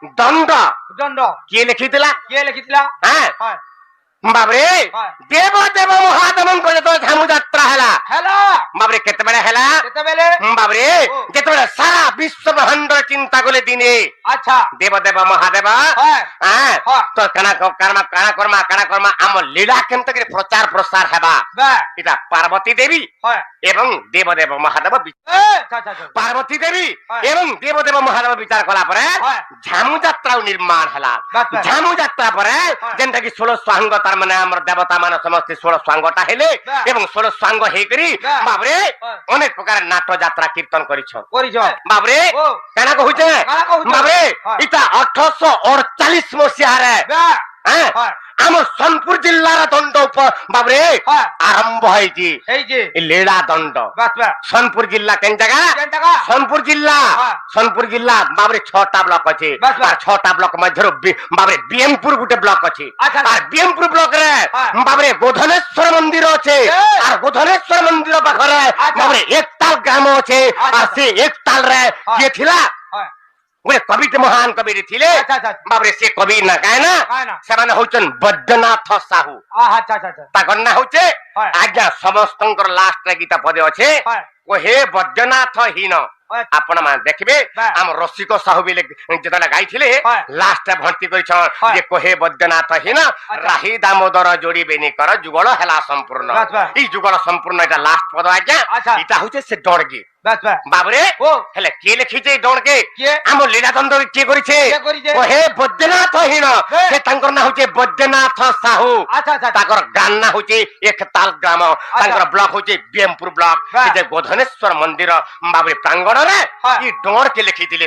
দণ্ড দণ্ড କିଏ ଲେଖିଥିଲା? କିଏ ଲେଖିଥିଲା? হ্যাঁ হয় বাবরে হয় দেব দেব মহাদেবଙ୍କ ଯେତେବେଳେ ଝାମୁ ଯାତ୍ରା ହେଲା ହେଲା ବାବରେ କେତେବେଳେ ହେଲା? କେତେବେଳେ? ବାବରେ ଯେତେବେଳେ ସାରା ବିଶ୍ୱ ବ୍ରହ୍ମାଣ୍ଡର ଚିନ୍ତା କଲେ ଦିନେ ଆଚ୍ଛା ଦେବ ଦେବ ମହାଦେବ হয় ତ କାଣା କର୍ମା ଆମ ଲୀଳା କେମିତି କରି ପ୍ରଚାର ପ୍ରସାର ହେବା ବା ଏଟା ପାର୍ବତୀ ଦେବୀ হয় ଏବଂ ଦେବଦେବ ମହାଦେବ আচ্ছা আচ্ছা ପାର୍ବତୀ ଦେବୀ হয়। ଏବଂ ଦେବଦେବ ମହାଦେବ ବିଚାର କଲା ପରେ হয়। ଝାମୁ ଯାତ୍ରା ନିର୍ମାଣ ହେଲା। ବାସ୍ ବାସ୍। ଝାମୁ ଯାତ୍ରା ପରେ হয়। ଯେନ୍ଟା କି 16 ସ୍ୱାଙ୍ଗ ତାର ମାନେ ଆମର ଦେବତା ମାନେ ସମସ୍ତେ 16 ସ୍ୱାଙ୍ଗଟା ହେଲେ ବାସ୍। ଏବଂ 16 ସ୍ୱାଙ୍ଗ ହେଇକରି ବାସ୍। ବାବରେ হয়। ଅନେକ ପ୍ରକାର ନାଟ ଯାତ୍ରା କୀର୍ତ୍ତନ କରିଛ କରିଛ ବାବରେ ও କାଣା କହୁଛେ କାଣା କହୁଛ? ବାବରେ হয়। ଇଟା 1848 ମସିହାରେ ବା হ্যাঁ হয়। ଆମ ସୋନପୁର ଜିଲ୍ଲାର ଦଣ୍ଡ ବାବରେ হয়। ଆରମ୍ଭ ହେଇଛି এই যে ଏ ଲୀଳା ଦଣ୍ଡ। বাস বাস ସୋନପୁର ଜିଲ୍ଲା କେନ୍ ଜାଗା? কেন টাকা ସୋନପୁର ଜିଲ୍ଲା ହଁ। ସୋନପୁର ଜିଲ୍ଲା ବାବରେ 6ଟା ବ୍ଲକ ଅଛି। ବାସ୍ ବାସ୍। 6ଟା ବ୍ଲକ ମଧ୍ୟରୁ ବାବରେ ବିଏମପୁର ଗୋଟେ ବ୍ଲକ ଅଛି। ଆଚ୍ଛା। আর বিএমপুর ব্লকরে হ্যাঁ। বাবরে গোধনেশ্বর মন্দির আছে এ। আর গোধনেশ্বর মন্দির পাখরে আচ্ছা। বাবরে একতাল গ্রাম আছে আচ্ছা। আর সে একতাল রে হ্যাঁ। কিଏ ଥିଲା হয় ଗୋଟେ କବିଟେ ମହାନ କବିଟେ ଥିଲେ আচ্ছা আচ্ছা ବାବରେ ସେ କବି ନା କାଏ ନା কায় না ସେମାନେ ହଉଛନ୍ତି ବୈଦ୍ୟନାଥ ସାହୁ। আচ্ছা আচ্ছা আচ্ছা ତାଙ୍କର ନାଁ ହଉଛେ হয়। ଆଜ୍ଞା ସମସ୍ତଙ୍କର ଲାଷ୍ଟ ଗୀତା ପଦେ ଅଛେ হয় ଓ ହେ ବୈଦ୍ୟନାଥ ହୀନ। হয় ଆପଣ ମାନେ ଦେଖିବେ ବା। ଆମ ରସିକ ସାହୁ ବି ଯେତେବେଳେ ଗାଇଥିଲେ হয়। ଲାଷ୍ଟ ଭର୍ତ୍ତି କରିଛନ୍ হয়। ଯେ କହେ ବୈଦ୍ୟନାଥ ହୀନ ରାହି ଦାମୋଦର ଯୋଡ଼ିବେନି କର ଯୁଗଳ ହେଲା ସମ୍ପୂର୍ଣ୍ଣ। ବାସ୍ ବାସ୍। ଏଇ ଯୁଗଳ ସମ୍ପୂର୍ଣ୍ଣ ଏଟା ଲାଷ୍ଟ ପଦ ଆଜ୍ଞା। ଆଚ୍ଛା। ଏଟା ହଉଛେ ସେ ଡଣଗି বাস বাস ବାବରେ ও ହେଲେ କିଏ ଲେଖିଛେ ଏଇ ଡଣକେ? କିଏ? ଆମ ଲୀଳାଦଣ୍ଡ କିଏ କରିଛେ? କିଏ କରିଛେ? କହେ ବୈଦ୍ୟନାଥ ହୀନ। ବେ। ସେ ତାଙ୍କର ନାଁ ହଉଛେ ବୈଦ୍ୟନାଥ ସାହୁ। আচ্ছা আচ্ছা ତାଙ୍କର ଗାଁ ନାଁ ହଉଛି ଏକତାଲ ଗ୍ରାମ ତାଙ୍କର ବ୍ଲକ ହଉଛି ବିଏମପୁର ବ୍ଲକ ବା। ସେ ଯେ ଗୋଧନେଶ୍ୱର ମନ୍ଦିର ବାବରେ ପ୍ରାଙ୍ଗଣରେ ହଁ। ଇ ଡଣକେ ଲେଖିଥିଲେ।